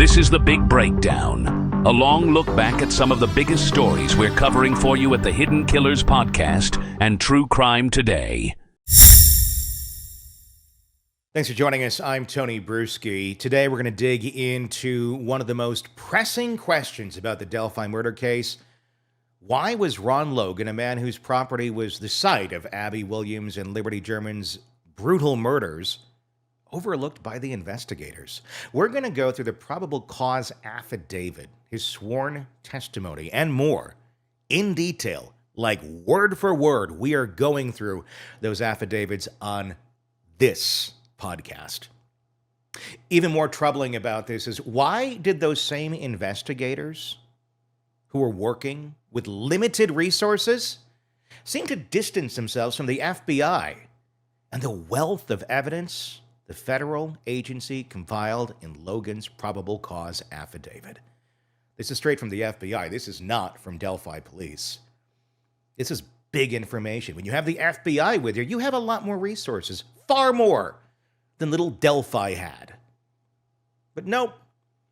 This is The Big Breakdown, a long look back at some of the biggest stories we're covering for you at the Hidden Killers Podcast and True Crime Today. Thanks for joining us. I'm Tony Bruschi. Today we're going to dig into one of the most pressing questions about the Delphi murder case. Why was Ron Logan, a man whose property was the site of Abby Williams and Liberty German's brutal murders, overlooked by the investigators? We're going to go through the probable cause affidavit, his sworn testimony, and more in detail, like word for word. We are going through those affidavits on this podcast. Even more troubling about this is, why did those same investigators who were working with limited resources seem to distance themselves from the FBI and the wealth of evidence the federal agency compiled in Logan's probable cause affidavit? This is straight from the FBI. This is not from Delphi police. This is big information. When you have the FBI with you, you have a lot more resources, far more than little Delphi had. But nope,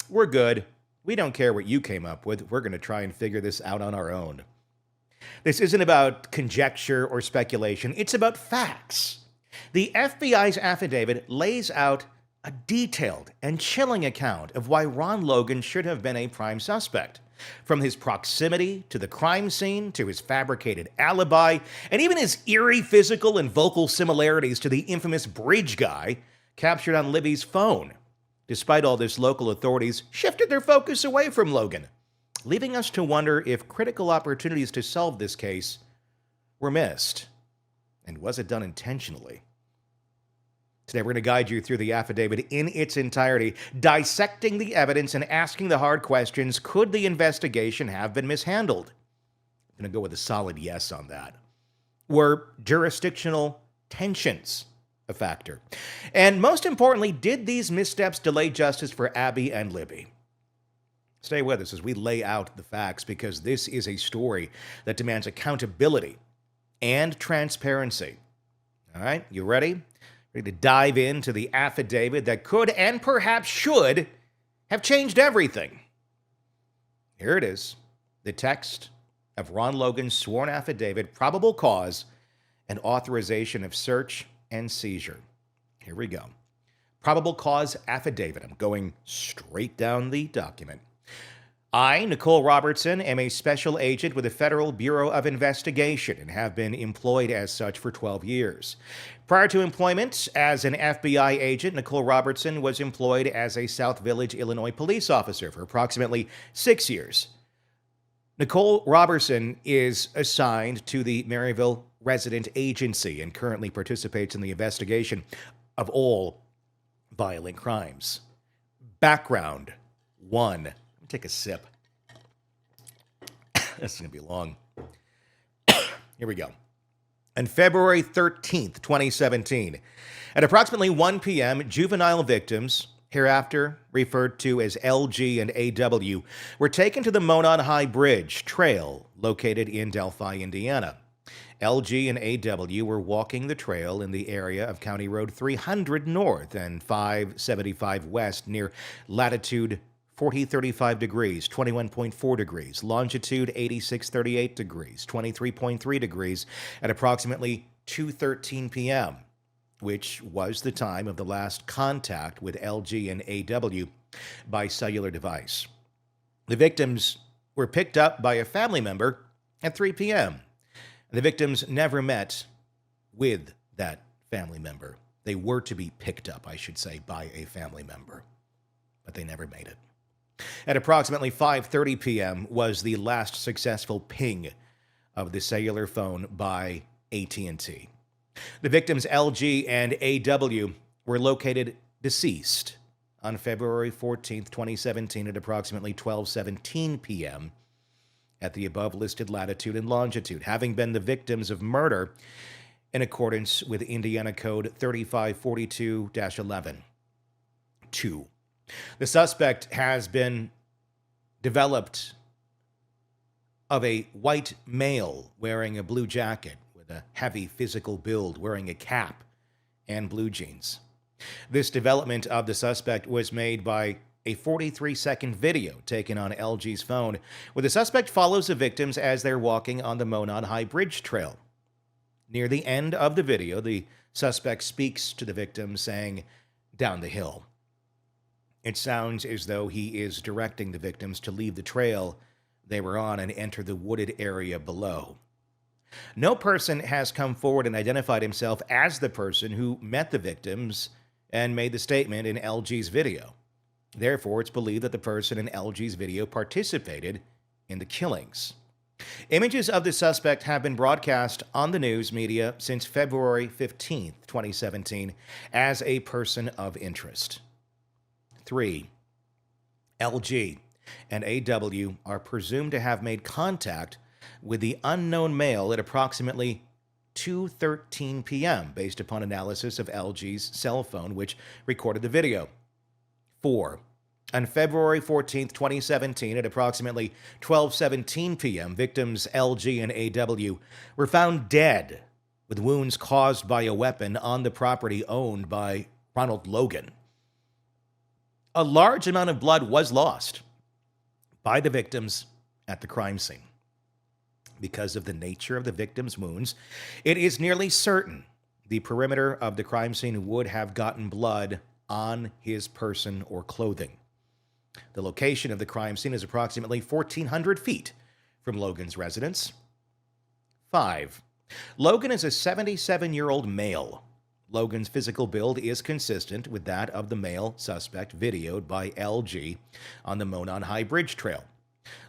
we're good. We don't care what you came up with. We're going to try and figure this out on our own. This isn't about conjecture or speculation. It's about facts. The FBI's affidavit lays out a detailed and chilling account of why Ron Logan should have been a prime suspect. From his proximity to the crime scene, to his fabricated alibi, and even his eerie physical and vocal similarities to the infamous bridge guy captured on Libby's phone. Despite all this, local authorities shifted their focus away from Logan, leaving us to wonder if critical opportunities to solve this case were missed. And was it done intentionally? Today, we're going to guide you through the affidavit in its entirety, dissecting the evidence and asking the hard questions. Could the investigation have been mishandled? I'm going to go with a solid yes on that. Were jurisdictional tensions a factor? And most importantly, did these missteps delay justice for Abby and Libby? Stay with us as we lay out the facts, because this is a story that demands accountability and transparency. All right, you ready? Ready to dive into the affidavit that could and perhaps should have changed everything? Here it is, the text of Ron Logan's sworn affidavit, probable cause, and authorization of search and seizure. Here we go. Probable cause affidavit. I'm going straight down the document. I, Nicole Robertson, am a special agent with the Federal Bureau of Investigation and have been employed as such for 12 years. Prior to employment as an FBI agent, Nicole Robertson was employed as a South Village, Illinois police officer for approximately 6 years. Nicole Robertson is assigned to the Maryville Resident Agency and currently participates in the investigation of all violent crimes. Background 1. Take a sip. This is going to be long. Here we go. On February 13th, 2017, at approximately 1 p.m., juvenile victims, hereafter referred to as LG and AW, were taken to the Monon High Bridge Trail located in Delphi, Indiana. LG and AW were walking the trail in the area of County Road 300 North and 575 West near latitude 4035 degrees, 21.4 degrees, longitude 8638 degrees, 23.3 degrees at approximately 2:13 p.m., which was the time of the last contact with LG and AW by cellular device. The victims were picked up by a family member at 3 p.m. The victims never met with that family member. They were to be picked up, I should say, by a family member, but they never made it. At approximately 5:30 p.m. was the last successful ping of the cellular phone by AT&T. The victims LG and AW were located deceased on February 14th, 2017 at approximately 12:17 p.m. at the above listed latitude and longitude, having been the victims of murder in accordance with Indiana Code 3542-11. 2. The suspect has been developed of a white male wearing a blue jacket with a heavy physical build, wearing a cap and blue jeans. This development of the suspect was made by a 43-second video taken on LG's phone where the suspect follows the victims as they're walking on the Monon High Bridge Trail. Near the end of the video, the suspect speaks to the victims saying, "Down the hill." It sounds as though he is directing the victims to leave the trail they were on and enter the wooded area below. No person has come forward and identified himself as the person who met the victims and made the statement in LG's video. Therefore, it's believed that the person in LG's video participated in the killings. Images of the suspect have been broadcast on the news media since February 15, 2017, as a person of interest. 3. LG and AW are presumed to have made contact with the unknown male at approximately 2:13 p.m. based upon analysis of LG's cell phone, which recorded the video. 4. On February 14, 2017, at approximately 12:17 p.m., victims LG and AW were found dead with wounds caused by a weapon on the property owned by Ronald Logan. A large amount of blood was lost by the victims at the crime scene. Because of the nature of the victims' wounds, it is nearly certain the perimeter of the crime scene would have gotten blood on his person or clothing. The location of the crime scene is approximately 1,400 feet from Logan's residence. 5. Logan is a 77-year-old male. Logan's physical build is consistent with that of the male suspect videoed by LG on the Monon High Bridge Trail.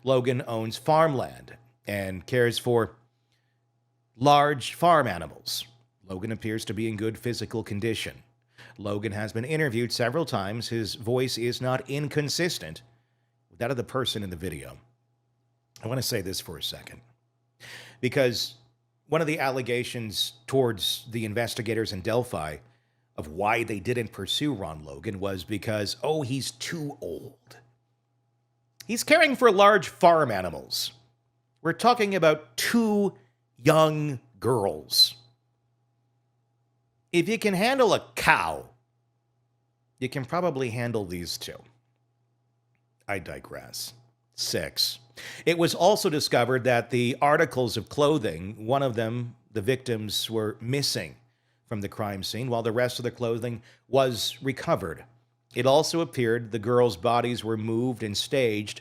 Logan owns farmland and cares for large farm animals. Logan appears to be in good physical condition. Logan has been interviewed several times. His voice is not inconsistent with that of the person in the video. I want to say this for a second, because one of the allegations towards the investigators in Delphi of why they didn't pursue Ron Logan was because, he's too old. He's caring for large farm animals. We're talking about 2 young girls. If you can handle a cow, you can probably handle these 2. I digress. 6. It was also discovered that the articles of clothing, one of them, the victims, were missing from the crime scene, while the rest of the clothing was recovered. It also appeared the girls' bodies were moved and staged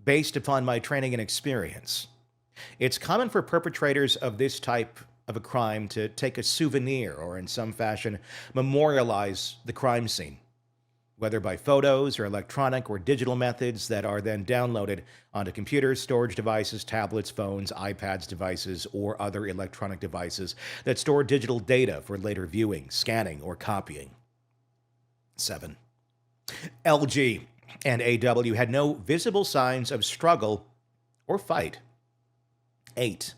based upon my training and experience. It's common for perpetrators of this type of a crime to take a souvenir or in some fashion memorialize the crime scene, whether by photos or electronic or digital methods that are then downloaded onto computers, storage devices, tablets, phones, iPads, devices, or other electronic devices that store digital data for later viewing, scanning, or copying. 7. LG and AW had no visible signs of struggle or fight. 8.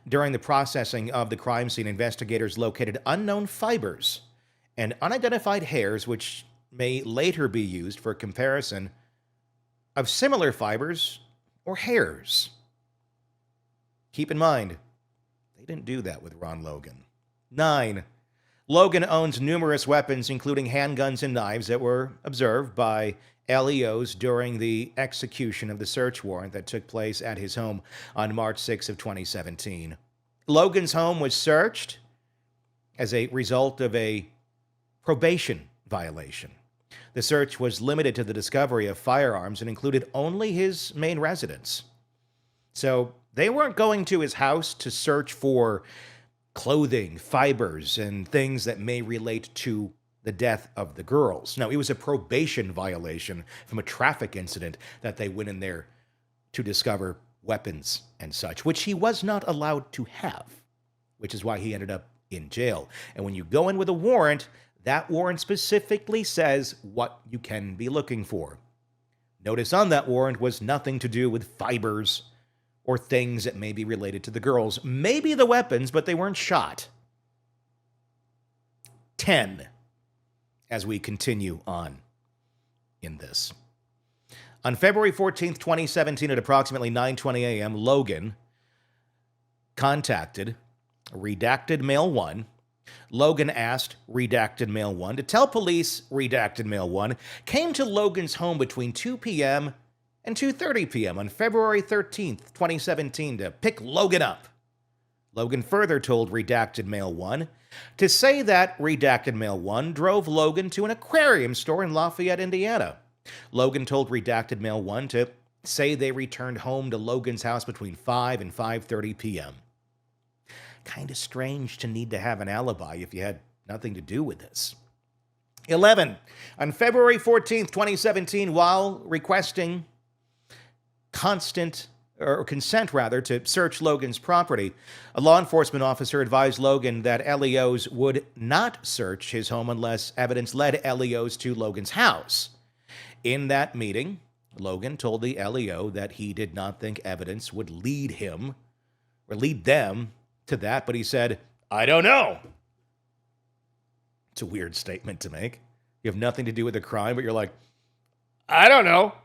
During the processing of the crime scene, investigators located unknown fibers and unidentified hairs, which may later be used for comparison of similar fibers or hairs. Keep in mind, they didn't do that with Ron Logan. 9. Logan owns numerous weapons, including handguns and knives that were observed by LEOs during the execution of the search warrant that took place at his home on March 6 of 2017. Logan's home was searched as a result of a probation violation. The search was limited to the discovery of firearms and included only his main residence. So they weren't going to his house to search for clothing, fibers, and things that may relate to the death of the girls. No, it was a probation violation from a traffic incident that they went in there to discover weapons and such, which he was not allowed to have, which is why he ended up in jail. And when you go in with a warrant, that warrant specifically says what you can be looking for. Notice on that warrant was nothing to do with fibers or things that may be related to the girls. Maybe the weapons, but they weren't shot. 10. As we continue on in this. On February 14th, 2017, at approximately 9:20 a.m., Logan contacted redacted male 1 Logan asked Redacted Male 1 to tell police Redacted Male 1 came to Logan's home between 2 p.m. and 2:30 p.m. on February 13th, 2017 to pick Logan up. Logan further told Redacted Male 1 to say that Redacted Male 1 drove Logan to an aquarium store in Lafayette, Indiana. Logan told Redacted Male 1 to say they returned home to Logan's house between 5 and 5:30 p.m. Kind of strange to need to have an alibi if you had nothing to do with this. 11. On February 14th, 2017, while requesting consent to search Logan's property, a law enforcement officer advised Logan that LEOs would not search his home unless evidence led LEOs to Logan's house. In that meeting, Logan told the LEO that he did not think evidence would lead them to that, but he said, "I don't know." It's a weird statement to make. You have nothing to do with the crime, but you're like, "I don't know."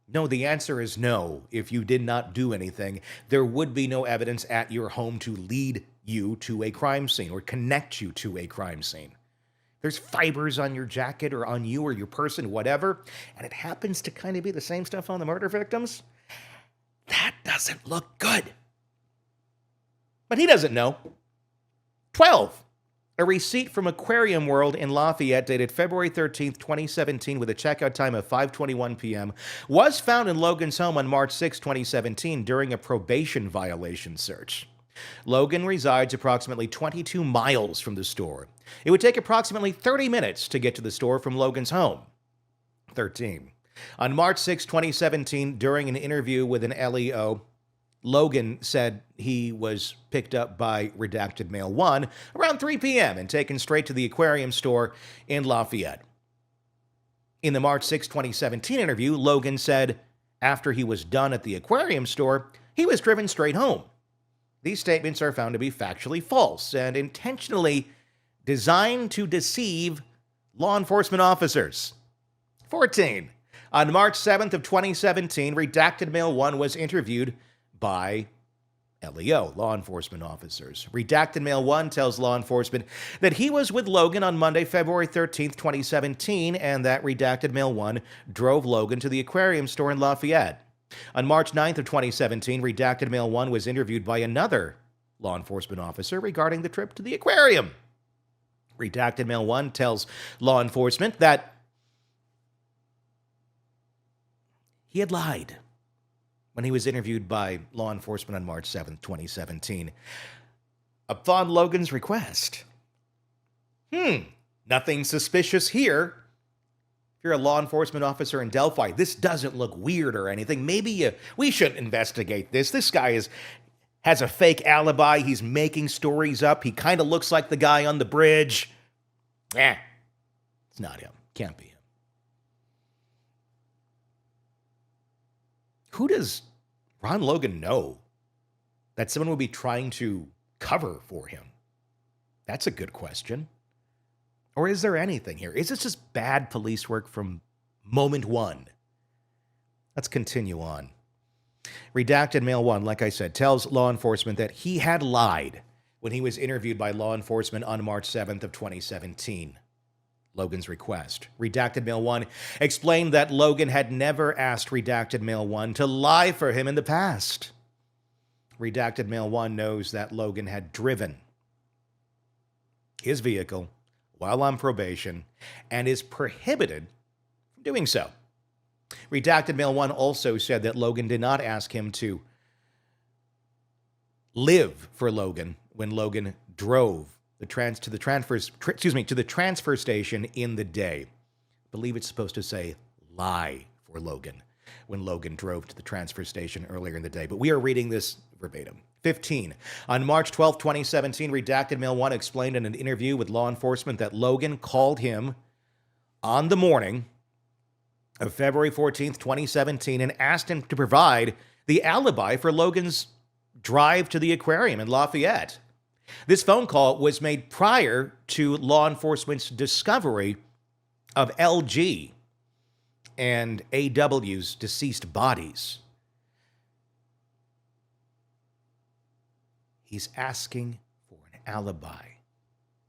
No, the answer is no. If you did not do anything, there would be no evidence at your home to lead you to a crime scene or connect you to a crime scene. There's fibers on your jacket or on you or your person, whatever, and it happens to kind of be the same stuff on the murder victims. That doesn't look good. But he doesn't know. 12. A receipt from Aquarium World in Lafayette dated February 13th, 2017 with a checkout time of 5:21 p.m. was found in Logan's home on March 6, 2017 during a probation violation search. Logan resides approximately 22 miles from the store. It would take approximately 30 minutes to get to the store from Logan's home. 13. On March 6, 2017, during an interview with an LEO, Logan said he was picked up by Redacted Male 1 around 3 p.m. and taken straight to the aquarium store in Lafayette. In the March 6, 2017 interview, Logan said after he was done at the aquarium store, he was driven straight home. These statements are found to be factually false and intentionally designed to deceive law enforcement officers. 14. On March 7th of 2017, Redacted Male 1 was interviewed by LEO, law enforcement officers. Redacted Male 1 tells law enforcement that he was with Logan on Monday, February 13th, 2017, and that Redacted Male 1 drove Logan to the aquarium store in Lafayette. On March 9th of 2017, Redacted Male 1 was interviewed by another law enforcement officer regarding the trip to the aquarium. Redacted Male 1 tells law enforcement that he had lied when he was interviewed by law enforcement on March 7th, 2017. Upon Logan's request. Nothing suspicious here. If you're a law enforcement officer in Delphi, this doesn't look weird or anything. Maybe we shouldn't investigate this. This guy has a fake alibi. He's making stories up. He kind of looks like the guy on the bridge. It's not him. Can't be him. Who does Ron Logan know that someone would be trying to cover for him? That's a good question. Or is there anything here? Is this just bad police work from moment one? Let's continue on. Redacted Male 1, like I said, tells law enforcement that he had lied when he was interviewed by law enforcement on March 7th of 2017. Logan's request. Redacted Male 1 explained that Logan had never asked Redacted Male 1 to lie for him in the past. Redacted Male 1 knows that Logan had driven his vehicle while on probation and is prohibited from doing so. Redacted Male 1 also said that Logan did not ask him to live for Logan when Logan drove to the transfer station in the day. I believe it's supposed to say lie for Logan when Logan drove to the transfer station earlier in the day, but we are reading this verbatim. 15. On March 12, 2017, Redacted Male 1 explained in an interview with law enforcement that Logan called him on the morning of February 14th, 2017, and asked him to provide the alibi for Logan's drive to the aquarium in Lafayette. This phone call was made prior to law enforcement's discovery of LG and AW's deceased bodies. He's asking for an alibi,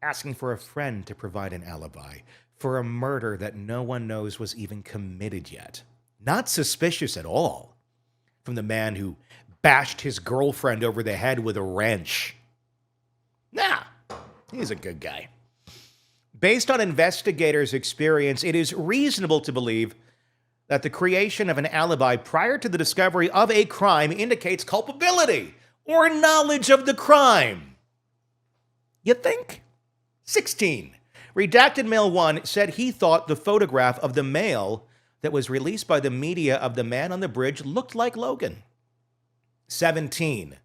asking for a friend to provide an alibi for a murder that no one knows was even committed yet. Not suspicious at all from the man who bashed his girlfriend over the head with a wrench. Nah, he's a good guy. Based on investigators' experience, it is reasonable to believe that the creation of an alibi prior to the discovery of a crime indicates culpability or knowledge of the crime. You think? 16. Redacted Male 1 said he thought the photograph of the male that was released by the media of the man on the bridge looked like Logan. 17.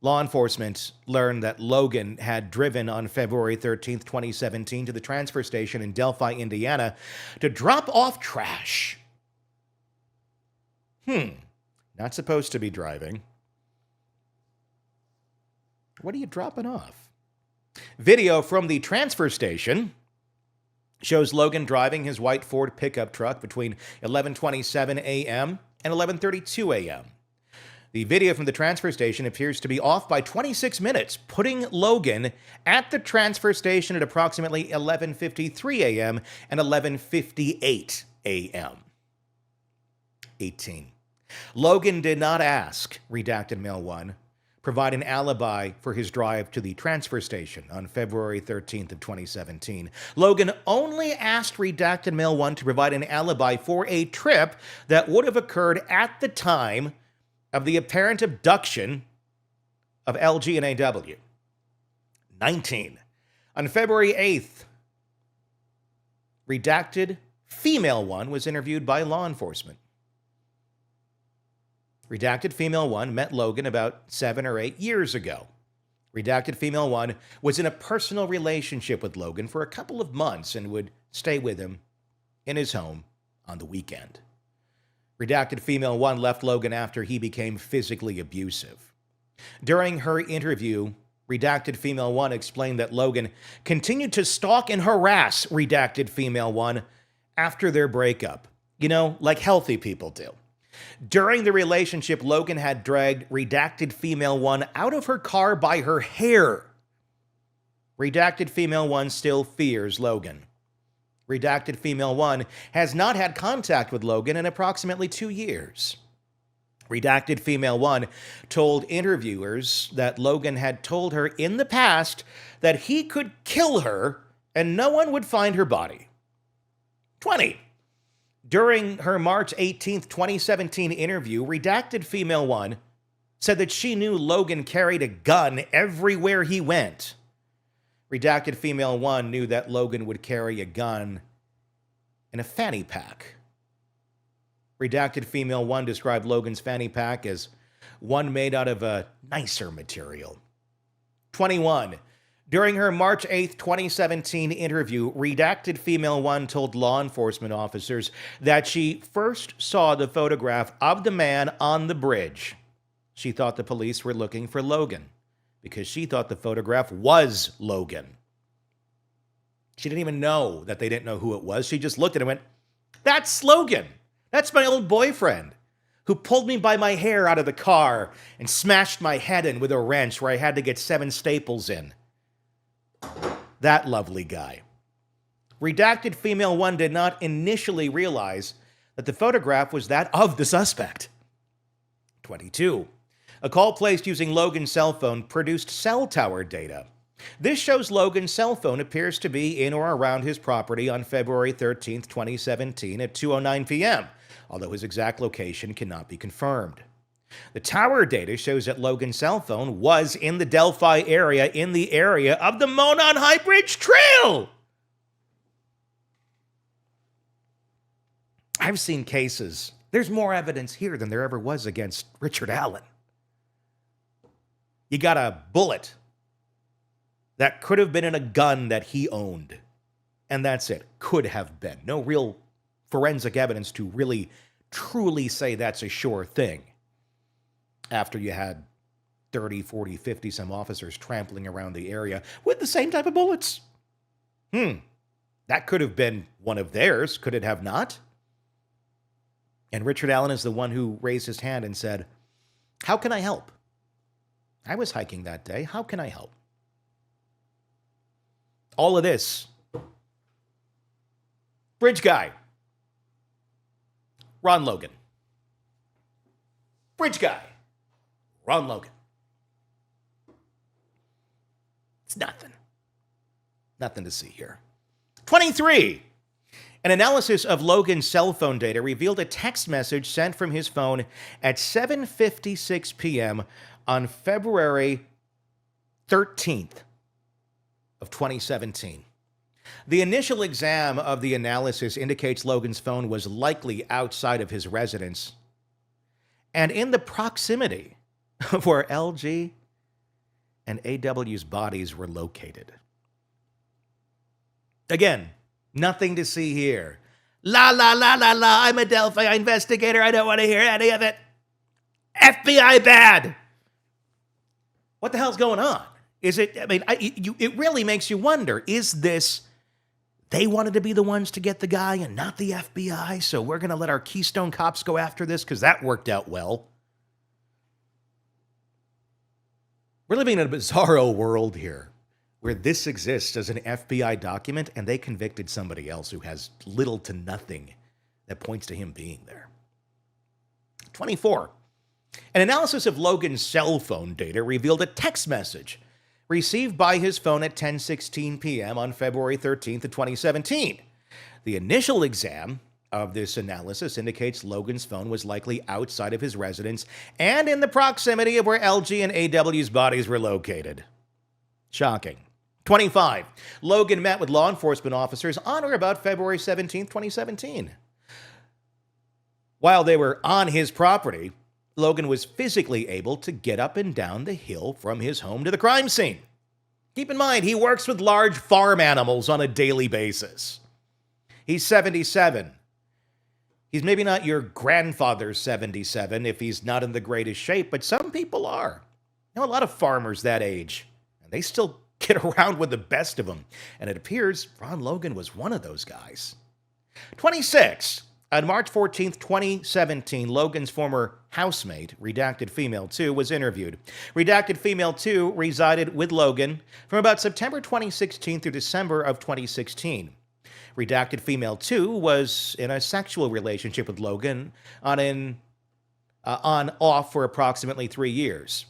Law enforcement learned that Logan had driven on February 13th, 2017 to the transfer station in Delphi, Indiana to drop off trash. Not supposed to be driving. What are you dropping off? Video from the transfer station shows Logan driving his white Ford pickup truck between 11:27 a.m. and 11:32 a.m. The video from the transfer station appears to be off by 26 minutes, putting Logan at the transfer station at approximately 11:53 a.m. and 11:58 a.m. 18. Logan did not ask Redacted Male 1 provide an alibi for his drive to the transfer station on February 13th of 2017. Logan only asked Redacted Male 1 to provide an alibi for a trip that would have occurred at the time of the apparent abduction of LG and AW. 19. On February 8th, Redacted Female 1 was interviewed by law enforcement. Redacted Female 1 met Logan about 7 or 8 years ago. Redacted Female 1 was in a personal relationship with Logan for a couple of months and would stay with him in his home on the weekend. Redacted Female 1 left Logan after he became physically abusive. During her interview, Redacted Female 1 explained that Logan continued to stalk and harass Redacted Female 1 after their breakup. You know, like healthy people do. During the relationship, Logan had dragged Redacted Female 1 out of her car by her hair. Redacted Female 1 still fears Logan. Redacted Female 1 has not had contact with Logan in approximately 2 years. Redacted Female 1 told interviewers that Logan had told her in the past that he could kill her and no one would find her body. 20. During her March 18th, 2017 interview, Redacted Female 1 said that she knew Logan carried a gun everywhere he went. Redacted Female 1 knew that Logan would carry a gun in a fanny pack. Redacted Female 1 described Logan's fanny pack as one made out of a nicer material. 21. During her March 8th, 2017 interview, Redacted Female 1 told law enforcement officers that she first saw the photograph of the man on the bridge. She thought the police were looking for Logan because she thought the photograph was Logan. She didn't even know that they didn't know who it was. She just looked at it and went, "That's Logan. That's my old boyfriend who pulled me by my hair out of the car and smashed my head in with a wrench where I had to get 7 staples in. That lovely guy." Redacted Female 1 did not initially realize that the photograph was that of the suspect. 22. A call placed using Logan's cell phone produced cell tower data. This shows Logan's cell phone appears to be in or around his property on February 13th, 2017 at 2:09 p.m., although his exact location cannot be confirmed. The tower data shows that Logan's cell phone was in the Delphi area, in the area of the Monon High Bridge Trail. I've seen cases. There's more evidence here than there ever was against Richard Allen. You got a bullet that could have been in a gun that he owned. And that's it. Could have been. No real forensic evidence to really, truly say that's a sure thing. After you had 30, 40, 50 some officers trampling around the area with the same type of bullets. That could have been one of theirs. Could it have not? And Richard Allen is the one who raised his hand and said, "How can I help? I was hiking that day. How can I help?" All of this. Bridge guy. Ron Logan. Bridge guy. Ron Logan. It's nothing. Nothing to see here. 23. An analysis of Logan's cell phone data revealed a text message sent from his phone at 7:56 p.m. on February 13th of 2017. The initial exam of the analysis indicates Logan's phone was likely outside of his residence and in the proximity of where LG and AW's bodies were located. Again, nothing to see here. La, la, la, la, la, I'm a Delphi investigator. I don't want to hear any of it. FBI bad. What the hell's going on? Is it, it really makes you wonder, is this, they wanted to be the ones to get the guy and not the FBI, so we're going to let our Keystone cops go after this because that worked out well. We're living in a bizarro world here where this exists as an FBI document and they convicted somebody else who has little to nothing that points to him being there. 24. An analysis of Logan's cell phone data revealed a text message received by his phone at 10:16 p.m. on February 13th of 2017. The initial exam of this analysis indicates Logan's phone was likely outside of his residence and in the proximity of where LG and AW's bodies were located. Shocking. 25. Logan met with law enforcement officers on or about February 17th, 2017. While they were on his property, Logan was physically able to get up and down the hill from his home to the crime scene. Keep in mind, he works with large farm animals on a daily basis. He's 77. He's maybe not your grandfather's 77 if he's not in the greatest shape, but some people are. I know a lot of farmers that age, and they still get around with the best of them. And it appears Ron Logan was one of those guys. 26. On March 14th, 2017, Logan's former housemate, Redacted Female 2, was interviewed. Redacted Female 2 resided with Logan from about September 2016 through December of 2016. Redacted Female 2 was in a sexual relationship with Logan on-off for approximately 3 years.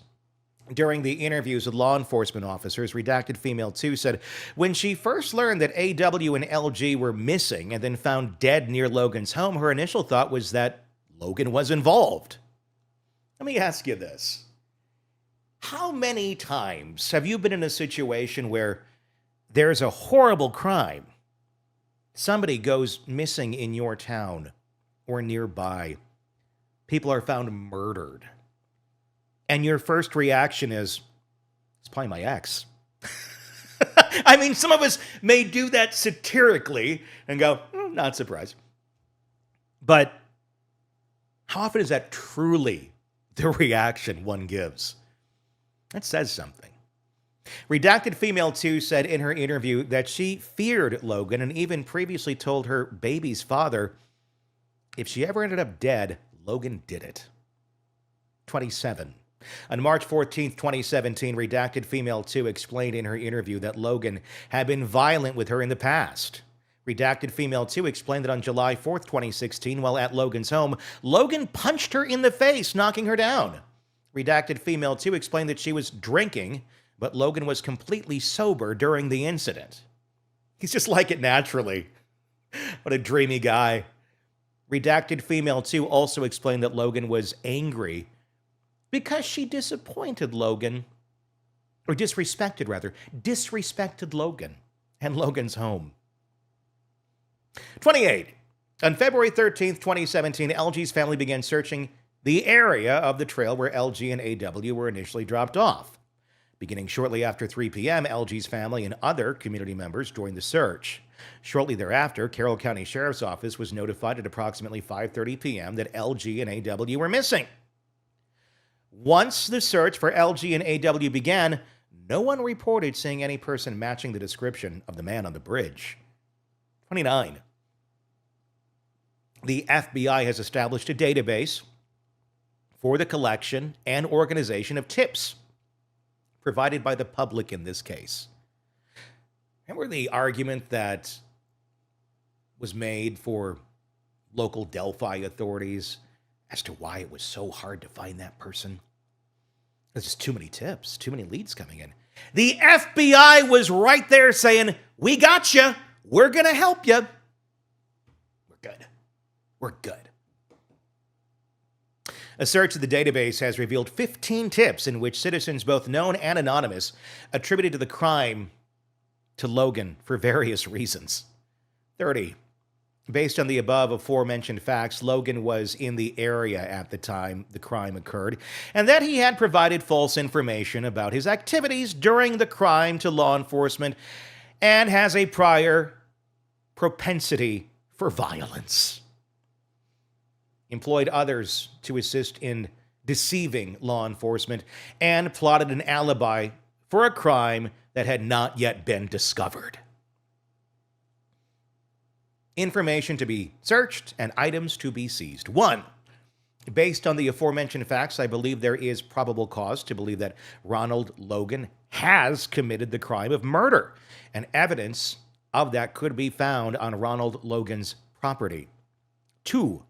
During the interviews with law enforcement officers, Redacted Female 2 said when she first learned that AW and LG were missing and then found dead near Logan's home, her initial thought was that Logan was involved. Let me ask you this. How many times have you been in a situation where there's a horrible crime? Somebody goes missing in your town or nearby. People are found murdered. And your first reaction is, it's probably my ex. I mean, some of us may do that satirically and go, not surprised. But how often is that truly the reaction one gives? That says something. Redacted Female 2 said in her interview that she feared Logan and even previously told her baby's father, if she ever ended up dead, Logan did it. 27. On March 14th, 2017, Redacted Female 2 explained in her interview that Logan had been violent with her in the past. Redacted Female 2 explained that on July 4th, 2016, while at Logan's home, Logan punched her in the face, knocking her down. Redacted Female 2 explained that she was drinking, but Logan was completely sober during the incident. He's just like it naturally. What a dreamy guy. Redacted Female 2 also explained that Logan was angry because she disappointed Logan, or disrespected Logan and Logan's home. 28. On February 13th, 2017, LG's family began searching the area of the trail where LG and AW were initially dropped off. Beginning shortly after 3 p.m., LG's family and other community members joined the search. Shortly thereafter, Carroll County Sheriff's Office was notified at approximately 5:30 p.m. that LG and AW were missing. Once the search for LG and AW began, no one reported seeing any person matching the description of the man on the bridge. 29. The FBI has established a database for the collection and organization of tips provided by the public in this case. Remember the argument that was made for local Delphi authorities as to why it was so hard to find that person? There's just too many tips, too many leads coming in. The FBI was right there saying, we got you. We're going to help you. We're good. We're good. A search of the database has revealed 15 tips in which citizens, both known and anonymous, attributed to the crime to Logan for various reasons. 30. Based on the above aforementioned facts, Logan was in the area at the time the crime occurred, and that he had provided false information about his activities during the crime to law enforcement and has a prior propensity for violence. Employed others to assist in deceiving law enforcement and plotted an alibi for a crime that had not yet been discovered. Information to be searched and items to be seized. 1. Based on the aforementioned facts, I believe there is probable cause to believe that Ronald Logan has committed the crime of murder, and evidence of that could be found on Ronald Logan's property. 2.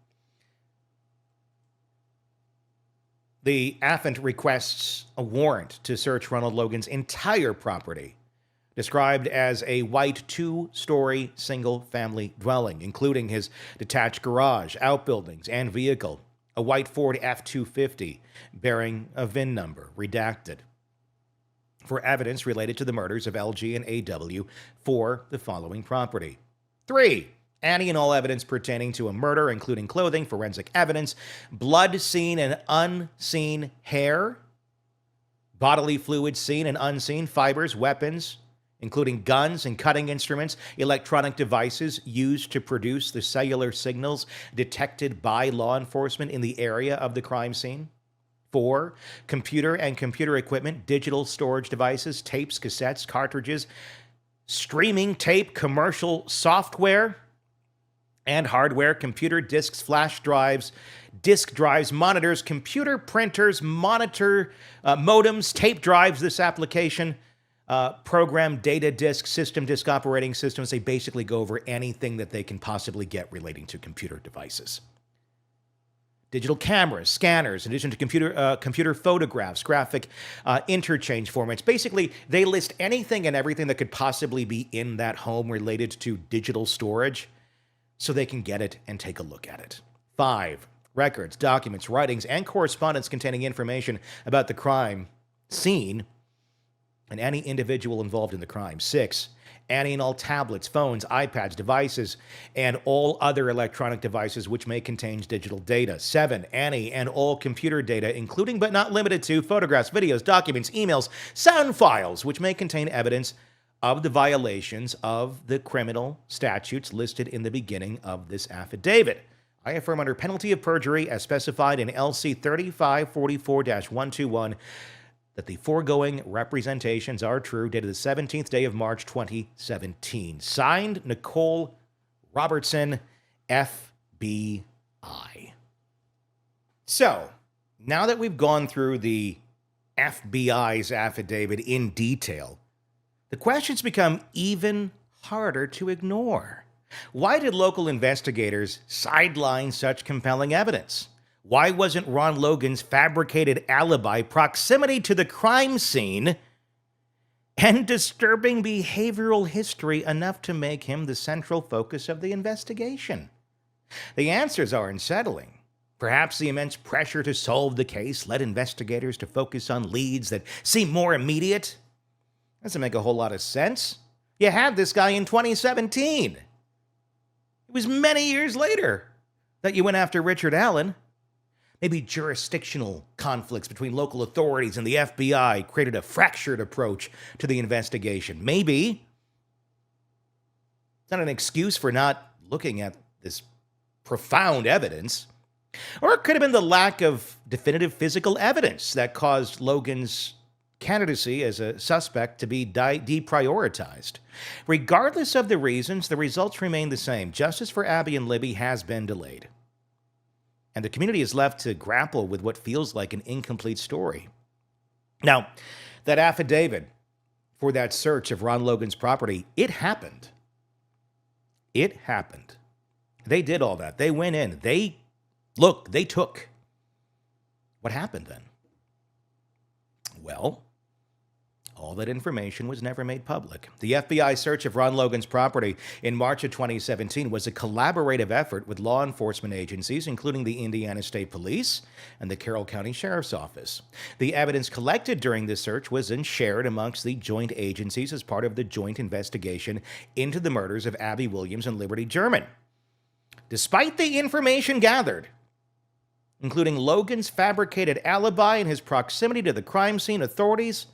The affiant requests a warrant to search Ronald Logan's entire property, described as a white 2-story single-family dwelling, including his detached garage, outbuildings, and vehicle, a white Ford F-250 bearing a VIN number, redacted, for evidence related to the murders of LG and AW for the following property. 3. Any and all evidence pertaining to a murder, including clothing, forensic evidence, blood seen and unseen hair, bodily fluids seen and unseen, fibers, weapons, including guns and cutting instruments, electronic devices used to produce the cellular signals detected by law enforcement in the area of the crime scene. 4. Computer and computer equipment, digital storage devices, tapes, cassettes, cartridges, streaming tape, commercial software and hardware, computer disks, flash drives, disk drives, monitors, computer printers, monitor modems, tape drives, this application, program, data disk, system disk, operating systems. They basically go over anything that they can possibly get relating to computer devices. Digital cameras, scanners, in addition to computer photographs, graphic interchange formats. Basically, they list anything and everything that could possibly be in that home related to digital storage, so they can get it and take a look at it. 5. Records, documents, writings, and correspondence containing information about the crime scene and any individual involved in the crime. 6. Any and all tablets, phones, iPads, devices, and all other electronic devices which may contain digital data. 7. Any and all computer data, including but not limited to photographs, videos, documents, emails, sound files, which may contain evidence of the violations of the criminal statutes listed in the beginning of this affidavit. I affirm under penalty of perjury, as specified in LC 3544-121, that the foregoing representations are true, dated the 17th day of March, 2017. Signed, Nicole Robertson, FBI. So, now that we've gone through the FBI's affidavit in detail, the questions become even harder to ignore. Why did local investigators sideline such compelling evidence? Why wasn't Ron Logan's fabricated alibi, proximity to the crime scene, and disturbing behavioral history enough to make him the central focus of the investigation? The answers are unsettling. Perhaps the immense pressure to solve the case led investigators to focus on leads that seem more immediate. Doesn't make a whole lot of sense. You had this guy in 2017. It was many years later that you went after Richard Allen. Maybe jurisdictional conflicts between local authorities and the FBI created a fractured approach to the investigation. Maybe. It's not an excuse for not looking at this profound evidence. Or it could have been the lack of definitive physical evidence that caused Logan's candidacy as a suspect to be deprioritized. Regardless of the reasons, the results remain the same. Justice for Abby and Libby has been delayed, and the community is left to grapple with what feels like an incomplete story. Now, that affidavit for that search of Ron Logan's property, it happened. It happened. They did all that. They went in. They took. What happened then? Well, all that information was never made public. The FBI search of Ron Logan's property in March of 2017 was a collaborative effort with law enforcement agencies, including the Indiana State Police and the Carroll County Sheriff's Office. The evidence collected during this search was then shared amongst the joint agencies as part of the joint investigation into the murders of Abby Williams and Liberty German. Despite the information gathered, including Logan's fabricated alibi and his proximity to the crime scene, authorities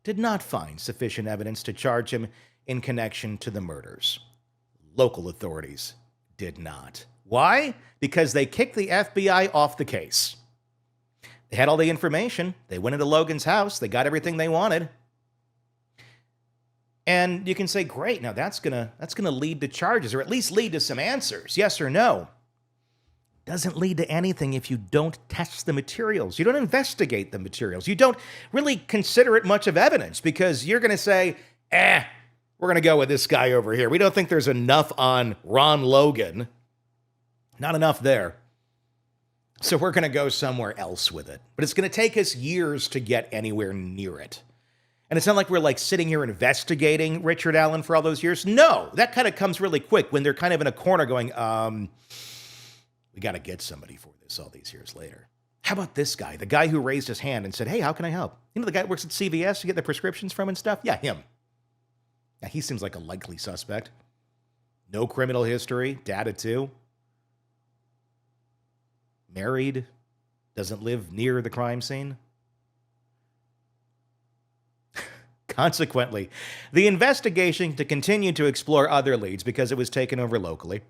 did not find sufficient evidence to charge him in connection to the murders. Local authorities did not. Why? Because they kicked the FBI off the case. They had all the information. They went into Logan's house. They got everything they wanted. And you can say, great, now that's gonna lead to charges, or at least lead to some answers, yes or no. Doesn't lead to anything if you don't test the materials. You don't investigate the materials. You don't really consider it much of evidence because you're going to say, we're going to go with this guy over here. We don't think there's enough on Ron Logan. Not enough there. So we're going to go somewhere else with it. But it's going to take us years to get anywhere near it. And it's not like we're like sitting here investigating Richard Allen for all those years. No, that kind of comes really quick when they're kind of in a corner going, we got to get somebody for this all these years later. How about this guy, the guy who raised his hand and said, hey, how can I help? You know, the guy that works at CVS to get the prescriptions from and stuff? Yeah, him. Now, he seems like a likely suspect. No criminal history, dad of two. Married, doesn't live near the crime scene. Consequently, the investigation to continue to explore other leads because it was taken over locally,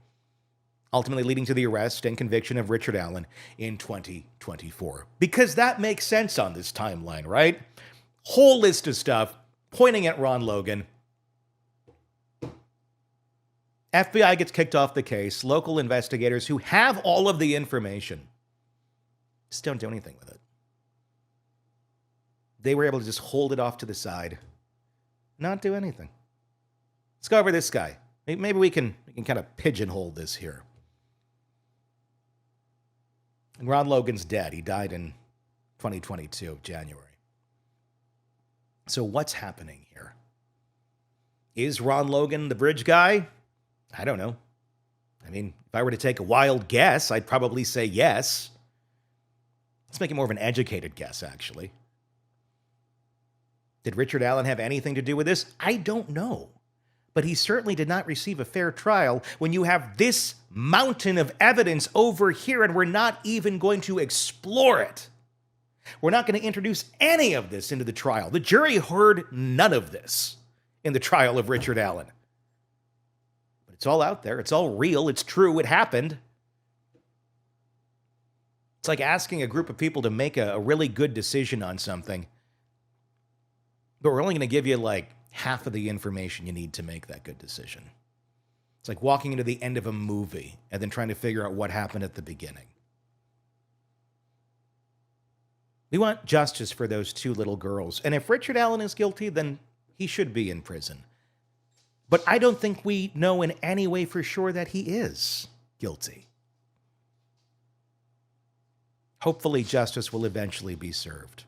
ultimately leading to the arrest and conviction of Richard Allen in 2024. Because that makes sense on this timeline, right? Whole list of stuff pointing at Ron Logan. FBI gets kicked off the case. Local investigators who have all of the information just don't do anything with it. They were able to just hold it off to the side, not do anything. Let's go over this guy. Maybe we can kind of pigeonhole this here. And Ron Logan's dead. He died in 2022, January. So what's happening here? Is Ron Logan the bridge guy? I don't know. I mean, if I were to take a wild guess, I'd probably say yes. Let's make it more of an educated guess, actually. Did Richard Allen have anything to do with this? I don't know. But he certainly did not receive a fair trial when you have this mountain of evidence over here and we're not even going to explore it. We're not going to introduce any of this into the trial. The jury heard none of this in the trial of Richard Allen. But it's all out there. It's all real. It's true. It happened. It's like asking a group of people to make a really good decision on something, but we're only going to give you like half of the information you need to make that good decision. It's like walking into the end of a movie and then trying to figure out what happened at the beginning. We want justice for those two little girls. And if Richard Allen is guilty, then he should be in prison. But I don't think we know in any way for sure that he is guilty. Hopefully, justice will eventually be served.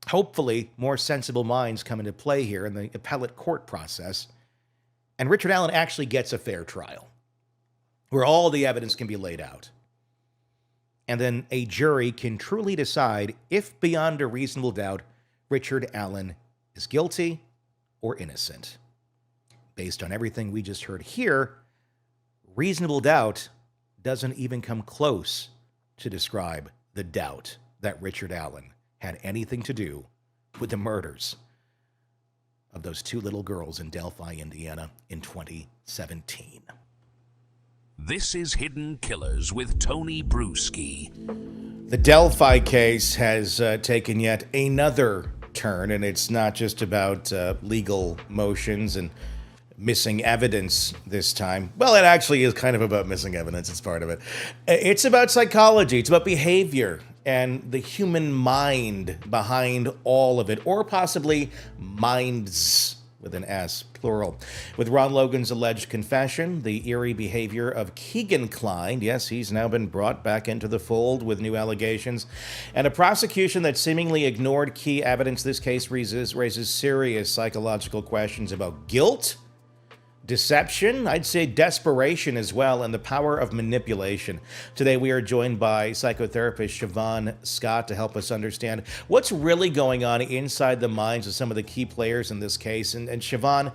Hopefully, more sensible minds come into play here in the appellate court process, and Richard Allen actually gets a fair trial, where all the evidence can be laid out. And then a jury can truly decide if, beyond a reasonable doubt, Richard Allen is guilty or innocent. Based on everything we just heard here, reasonable doubt doesn't even come close to describe the doubt that Richard Allen had anything to do with the murders of those two little girls in Delphi, Indiana in 2017. This is Hidden Killers with Tony Bruschi. The Delphi case has taken yet another turn, and it's not just about legal motions and missing evidence this time. Well, it actually is kind of about missing evidence. It's part of it. It's about psychology. It's about behavior. and the human mind behind all of it, or possibly minds with an S, plural. With Ron Logan's alleged confession, the eerie behavior of Keegan Kline, yes, he's now been brought back into the fold with new allegations, and a prosecution that seemingly ignored key evidence, this case raises serious psychological questions about guilt, deception, I'd say desperation as well, and the power of manipulation. Today we are joined by psychotherapist Siobhan Scott to help us understand what's really going on inside the minds of some of the key players in this case. And Siobhan,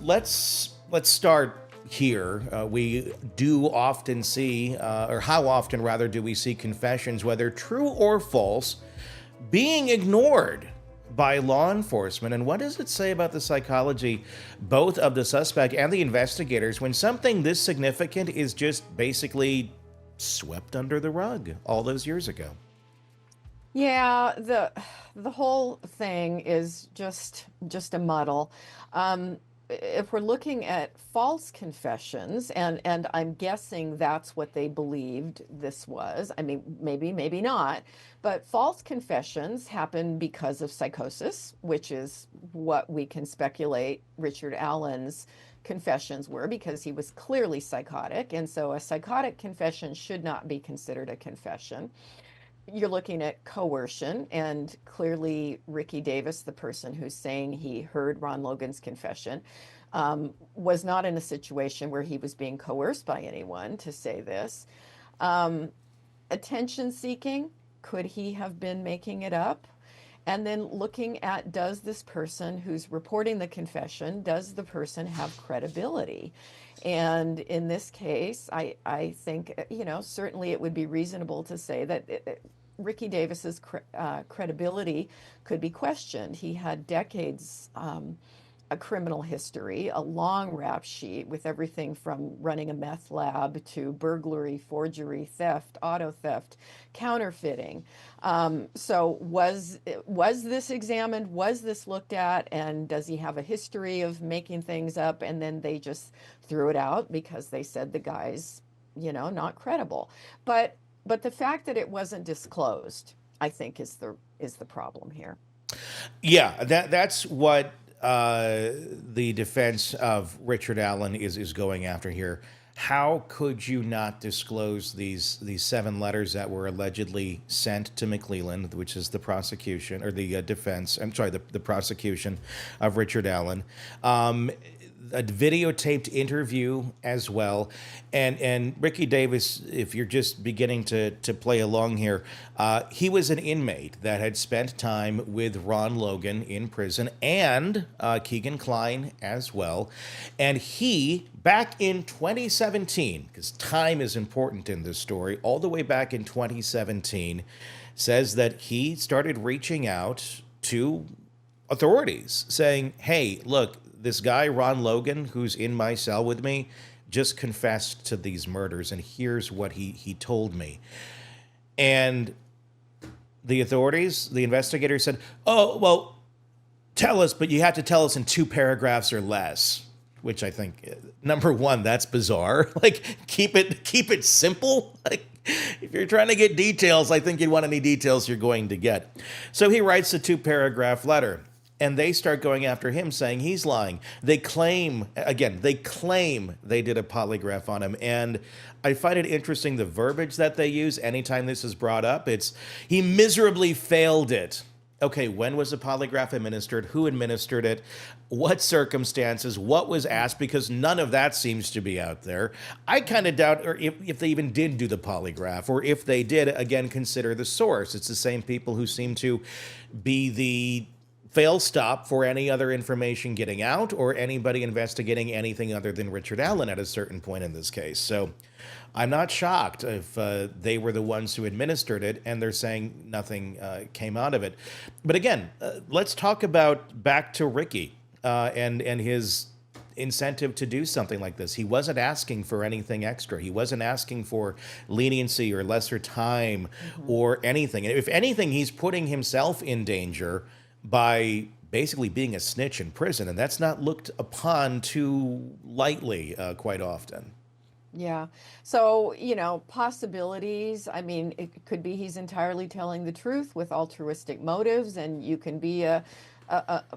let's start here. We do often see, or how often rather do we see confessions, whether true or false, being ignored by law enforcement? And what does it say about the psychology both of the suspect and the investigators when something this significant is just basically swept under the rug all those years ago? Yeah, the whole thing is just a muddle. If we're looking at false confessions, and I'm guessing that's what they believed this was. I mean, maybe not, but false confessions happen because of psychosis, which is what we can speculate Richard Allen's confessions were, because he was clearly psychotic, and so a psychotic confession should not be considered a confession. You're looking at coercion, and clearly Ricky Davis, the person who's saying he heard Ron Logan's confession, was not in a situation where he was being coerced by anyone to say this. Attention seeking, could he have been making it up? And then looking at, does this person who's reporting the confession, does the person have credibility? And in this case, I think, certainly it would be reasonable to say that Ricky Davis's credibility could be questioned. He had decades a criminal history, a long rap sheet with everything from running a meth lab to burglary, forgery, theft, auto theft, counterfeiting. So was this examined? Was this looked at? And does he have a history of making things up? And then they just threw it out because they said the guy's, not credible. But the fact that it wasn't disclosed, I think, is the problem here. Yeah, that's what the defense of Richard Allen is going after here. How could you not disclose these 7 letters that were allegedly sent to McClelland, which is the prosecution, or the defense, I'm sorry, the prosecution of Richard Allen? A videotaped interview as well. And Ricky Davis, if you're just beginning to play along here, he was an inmate that had spent time with Ron Logan in prison, and Keegan Kline as well. And he, back in 2017, because time is important in this story, all the way back in 2017, says that he started reaching out to authorities saying, hey, look, this guy, Ron Logan, who's in my cell with me, just confessed to these murders, and here's what he told me. And the authorities, the investigators said, oh, well, tell us, but you have to tell us in 2 paragraphs or less, which I think, number one, that's bizarre. Like, keep it simple. Like, if you're trying to get details, I think you'd want any details you're going to get. So he writes a 2-paragraph letter. And they start going after him, saying he's lying. They claim they did a polygraph on him. And I find it interesting, the verbiage that they use anytime this is brought up. It's, he miserably failed it. Okay, when was the polygraph administered? Who administered it? What circumstances? What was asked? Because none of that seems to be out there. I kind of doubt or if they even did do the polygraph, or if they did, again, consider the source. It's the same people who seem to be the fail stop for any other information getting out, or anybody investigating anything other than Richard Allen at a certain point in this case. So I'm not shocked if they were the ones who administered it, and they're saying nothing came out of it. But again, let's talk about back to Ricky and his incentive to do something like this. He wasn't asking for anything extra. He wasn't asking for leniency or lesser time or anything. And if anything, he's putting himself in danger by basically being a snitch in prison, and that's not looked upon too lightly quite often. Yeah. So, possibilities. I mean, it could be he's entirely telling the truth with altruistic motives, and you can be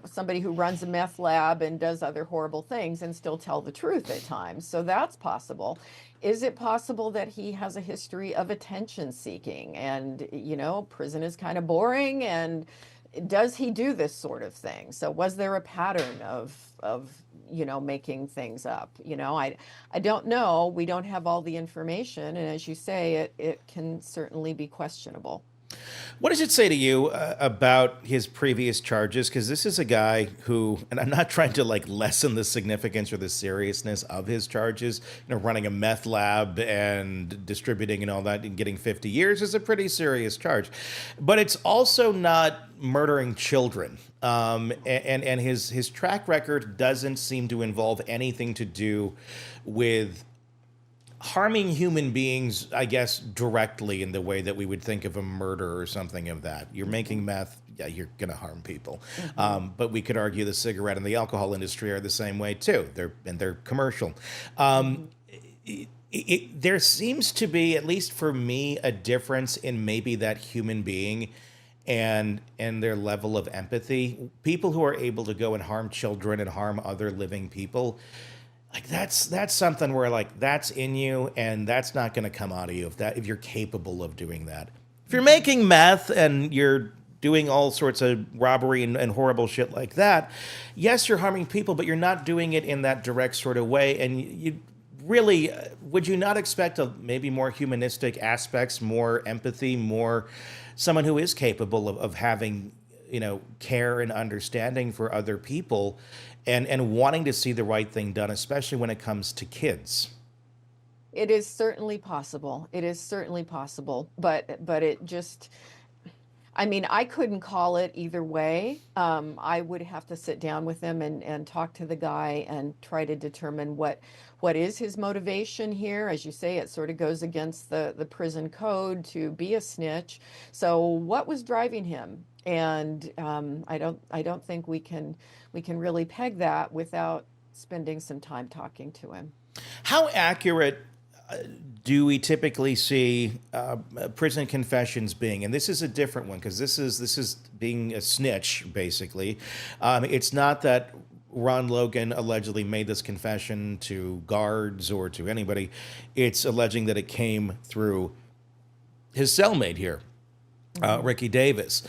somebody who runs a meth lab and does other horrible things and still tell the truth at times. So that's possible. Is it possible that he has a history of attention seeking and, prison is kind of boring, and does he do this sort of thing? So was there a pattern of making things up? I don't know. We don't have all the information, and as you say, it can certainly be questionable. What does it say to you about his previous charges? Because this is a guy who, and I'm not trying to like lessen the significance or the seriousness of his charges. Running a meth lab and distributing and all that and getting 50 years is a pretty serious charge. But it's also not murdering children. And his track record doesn't seem to involve anything to do with harming human beings, I guess, directly in the way that we would think of a murder or something of that. You're making meth, yeah, you're going to harm people. But we could argue the cigarette and the alcohol industry are the same way too. They're commercial. There seems to be, at least for me, a difference in maybe that human being and their level of empathy. People who are able to go and harm children and harm other living people, like that's something where like that's in you and that's not going to come out of you if you're capable of doing that. If you're making meth and you're doing all sorts of robbery and horrible shit like that, yes, you're harming people, but you're not doing it in that direct sort of way. And you really, would you not expect maybe more humanistic aspects, more empathy, more someone who is capable of having, care and understanding for other people and wanting to see the right thing done, especially when it comes to kids? It is certainly possible. It is certainly possible, but it just, I mean, I couldn't call it either way. I would have to sit down with him and talk to the guy and try to determine what is his motivation here. As you say, it sort of goes against the prison code to be a snitch. So what was driving him? And I don't think we can really peg that without spending some time talking to him. How accurate do we typically see prison confessions being? And this is a different one because this is being a snitch, basically. It's not that Ron Logan allegedly made this confession to guards or to anybody. It's alleging that it came through his cellmate here, Ricky Davis.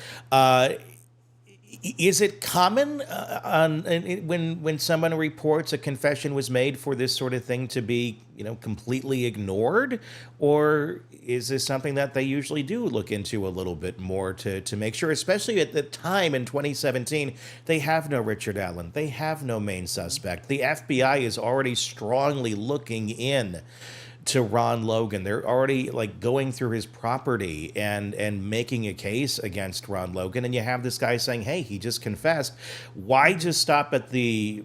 Is it common when someone reports a confession was made for this sort of thing to be, completely ignored? Or is this something that they usually do look into a little bit more to make sure, especially at the time in 2017, they have no Richard Allen, they have no main suspect. The FBI is already strongly looking in to Ron Logan. They're already like going through his property and making a case against Ron Logan. And you have this guy saying, hey, he just confessed. Why just stop at the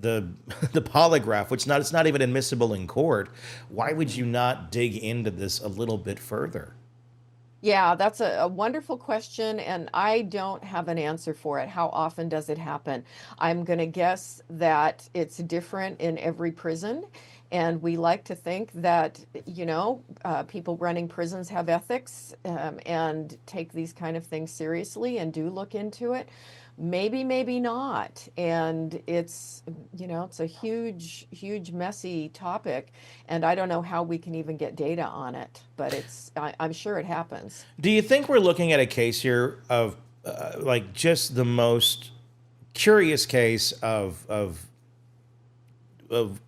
polygraph, which it's not even admissible in court? Why would you not dig into this a little bit further? Yeah, that's a wonderful question, and I don't have an answer for it. How often does it happen? I'm going to guess that it's different in every prison. And we like to think that, people running prisons have ethics and take these kind of things seriously and do look into it. Maybe, maybe not. And it's a huge, huge, messy topic. And I don't know how we can even get data on it, but I'm sure it happens. Do you think we're looking at a case here of like just the most curious case of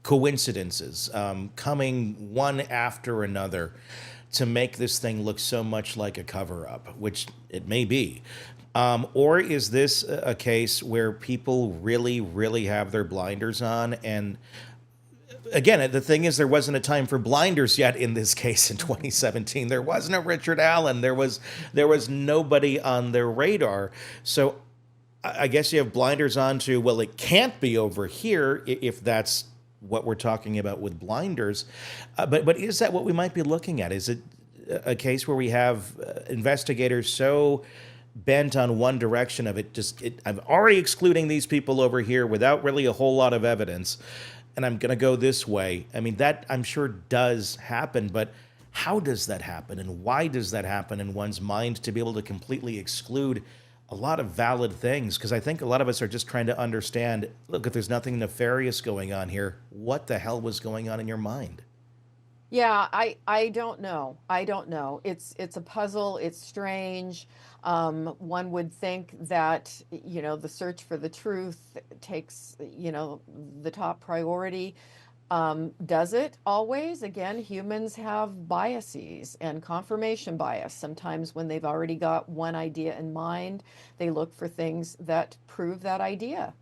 coincidences coming one after another to make this thing look so much like a cover-up, which it may be? Or is this a case where people really, really have their blinders on? And again, the thing is, there wasn't a time for blinders yet in this case in 2017. There wasn't a Richard Allen. There was nobody on their radar. So I guess you have blinders on to, well, it can't be over here if that's what we're talking about with blinders. But is that what we might be looking at? Is it a case where we have investigators so bent on one direction of it, I'm already excluding these people over here without really a whole lot of evidence, and I'm going to go this way. I mean, that I'm sure does happen, but how does that happen, and why does that happen in one's mind to be able to completely exclude a lot of valid things? Because I think a lot of us are just trying to understand, look, if there's nothing nefarious going on here, what the hell was going on in your mind? Yeah, I don't know. I don't know. It's a puzzle. It's strange. One would think that, the search for the truth takes, the top priority. Does it always? Again, humans have biases and confirmation bias. Sometimes when they've already got one idea in mind, they look for things that prove that idea.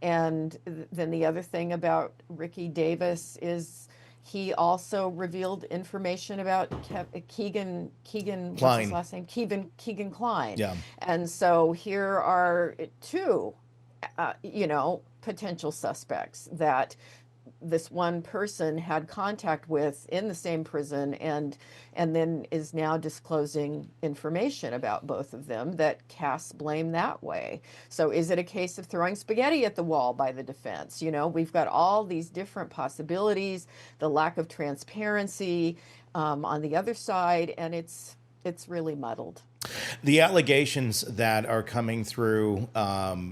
And then the other thing about Ricky Davis is he also revealed information about what's his Klein. last name? Keegan Klein. Yeah. And so here are two, potential suspects that this one person had contact with in the same prison, and then is now disclosing information about both of them that casts blame that way. So is it a case of throwing spaghetti at the wall by the defense? We've got all these different possibilities, the lack of transparency on the other side, and it's really muddled. The allegations that are coming through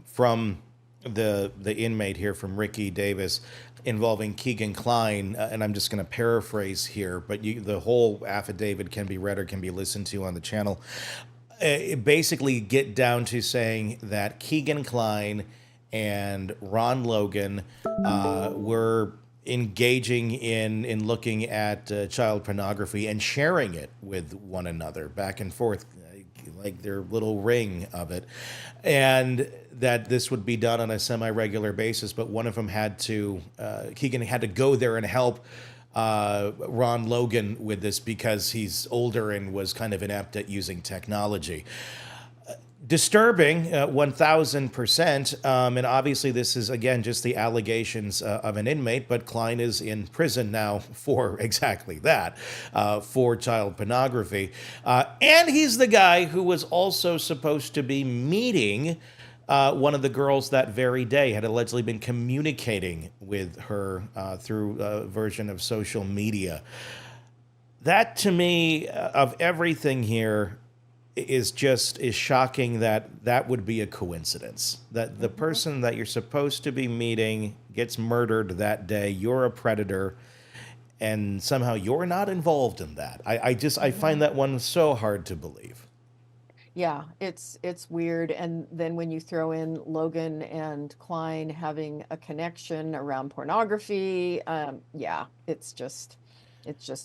from the inmate here, from Ricky Davis, involving Keegan Klein, and I'm just going to paraphrase here, but the whole affidavit can be read or can be listened to on the channel. It basically get down to saying that Keegan Klein and Ron Logan were engaging in looking at child pornography and sharing it with one another back and forth, like their little ring of it, and that this would be done on a semi-regular basis. But one of them Keegan had to go there and help Ron Logan with this because he's older and was kind of inept at using technology. Disturbing, 1,000%. And obviously this is, again, just the allegations of an inmate, but Klein is in prison now for exactly that, for child pornography. And he's the guy who was also supposed to be meeting one of the girls that very day, had allegedly been communicating with her through a version of social media. That, to me, of everything here, is shocking that would be a coincidence, that the person that you're supposed to be meeting gets murdered that day. You're a predator, and somehow you're not involved in that. I find that one so hard to believe. Yeah, it's weird. And then when you throw in Logan and Klein having a connection around pornography, yeah, it's just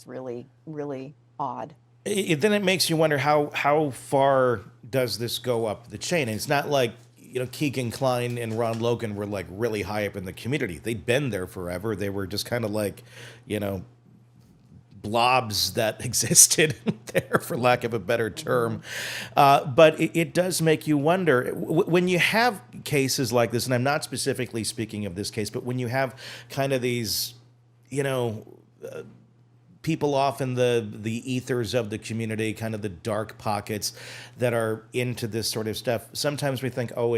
really, really odd. Then it makes you wonder how far does this go up the chain? And it's not like, Keegan Klein and Ron Logan were like really high up in the community. They'd been there forever. They were just kind of like, blobs that existed there, for lack of a better term. But it does make you wonder, when you have cases like this, and I'm not specifically speaking of this case, but when you have kind of these, people off in the ethers of the community, kind of the dark pockets that are into this sort of stuff, sometimes we think, oh,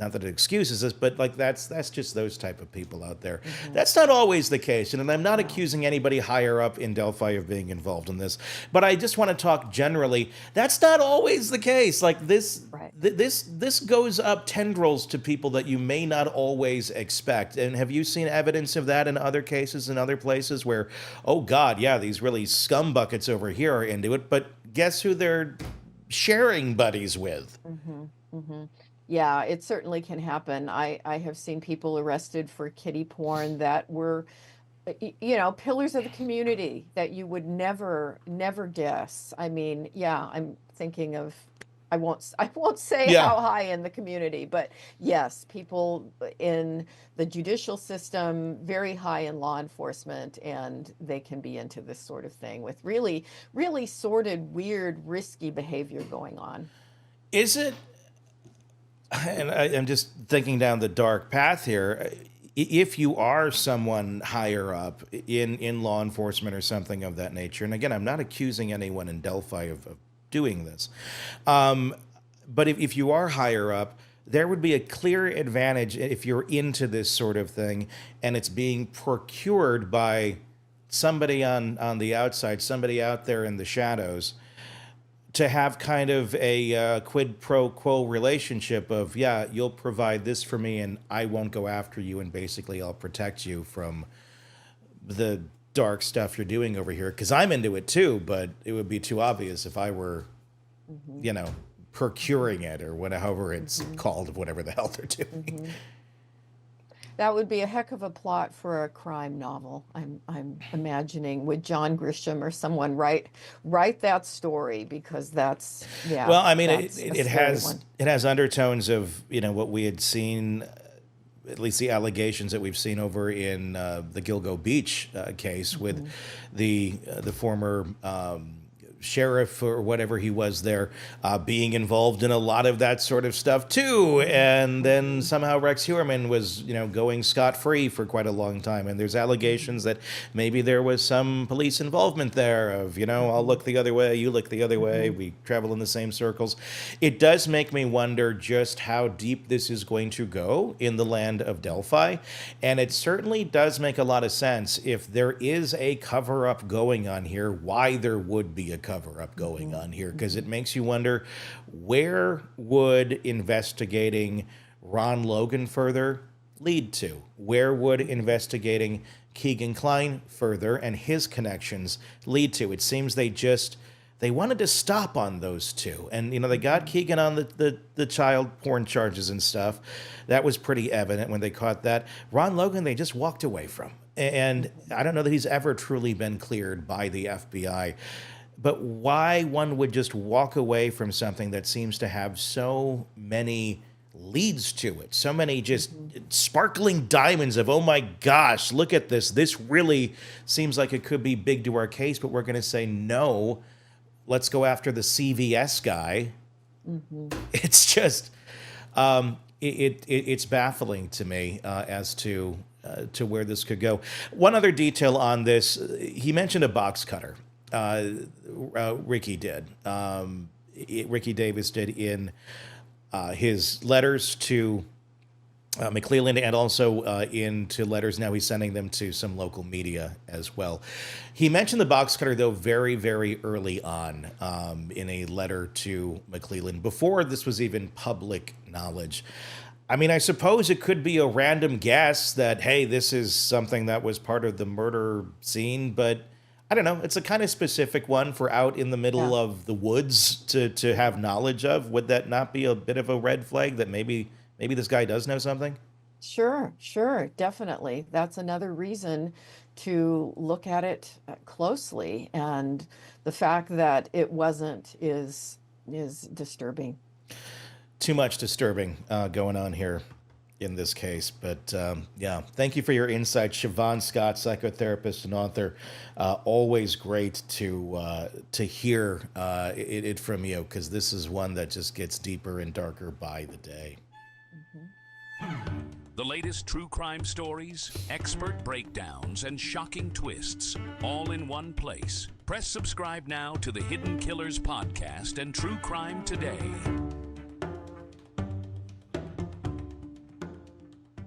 not that it excuses us, but like that's just those type of people out there. That's not always the case, and I'm not accusing anybody higher up in Delphi of being involved in this, but I just want to talk generally. That's not always the case. Like this, Right. This goes up tendrils to people that you may not always expect. And have you seen evidence of that in other cases, in other places where, oh God, yeah, these really scum buckets over here are into it, but guess who they're sharing buddies with? Yeah, it certainly can happen. I have seen people arrested for kiddie porn that were, pillars of the community that you would never guess. I mean, yeah, I'm thinking of, I won't say Yeah. how high in the community, but yes, people in the judicial system, very high in law enforcement, and they can be into this sort of thing with really, really sordid, weird, risky behavior going on. Is it, and I'm just thinking down the dark path here, if you are someone higher up in law enforcement or something of that nature, and again, I'm not accusing anyone in Delphi of doing this, but if you are higher up, there would be a clear advantage if you're into this sort of thing and it's being procured by somebody on the outside, somebody out there in the shadows, to have kind of a quid pro quo relationship of, yeah, you'll provide this for me and I won't go after you, and basically I'll protect you from the dark stuff you're doing over here, because I'm into it too, but it would be too obvious if I were, procuring it, or whatever it's called, whatever the hell they're doing. That would be a heck of a plot for a crime novel. I'm imagining, would John Grisham or someone write that story, because that's, yeah. Well, I mean, that's it a scary has one. it has undertones of what we had seen, at least the allegations that we've seen over in the Gilgo Beach case with the former sheriff or whatever he was there, being involved in a lot of that sort of stuff too. And then somehow Rex Heuermann was, going scot-free for quite a long time. And there's allegations that maybe there was some police involvement there of, I'll look the other way, you look the other way, we travel in the same circles. It does make me wonder just how deep this is going to go in the land of Delphi. And it certainly does make a lot of sense if there is a cover-up going on here, why there would be a cover-up going on here, because it makes you wonder, where would investigating Ron Logan further lead to? Where would investigating Keegan Kline further and his connections lead to? It seems they wanted to stop on those two. And, they got Keegan on the child porn charges and stuff. That was pretty evident when they caught that. Ron Logan, they just walked away from. And I don't know that he's ever truly been cleared by the FBI. But why one would just walk away from something that seems to have so many leads to it, so many just sparkling diamonds of, oh my gosh, look at this. This really seems like it could be big to our case, but we're going to say no. Let's go after the CVS guy. It's just, it's baffling to me as to where this could go. One other detail on this, he mentioned a box cutter. Ricky did. Ricky Davis did in his letters to McClelland, and also into letters now he's sending them to some local media as well. He mentioned the box cutter, though, very, very early on in a letter to McClelland, before this was even public knowledge. I mean, I suppose it could be a random guess that, hey, this is something that was part of the murder scene, but I don't know. It's a kind of specific one for out in the middle of the woods to have knowledge of. Would that not be a bit of a red flag that maybe this guy does know something? Sure, definitely. That's another reason to look at it closely, and the fact that it wasn't is disturbing. Too much disturbing going on here in this case. But thank you for your insight, Siobhan Scott, psychotherapist and author. Always great to hear it from you, because this is one that just gets deeper and darker by the day. The latest true crime stories, expert breakdowns, and shocking twists, all in one place. Press subscribe now to the Hidden Killers podcast and True Crime Today.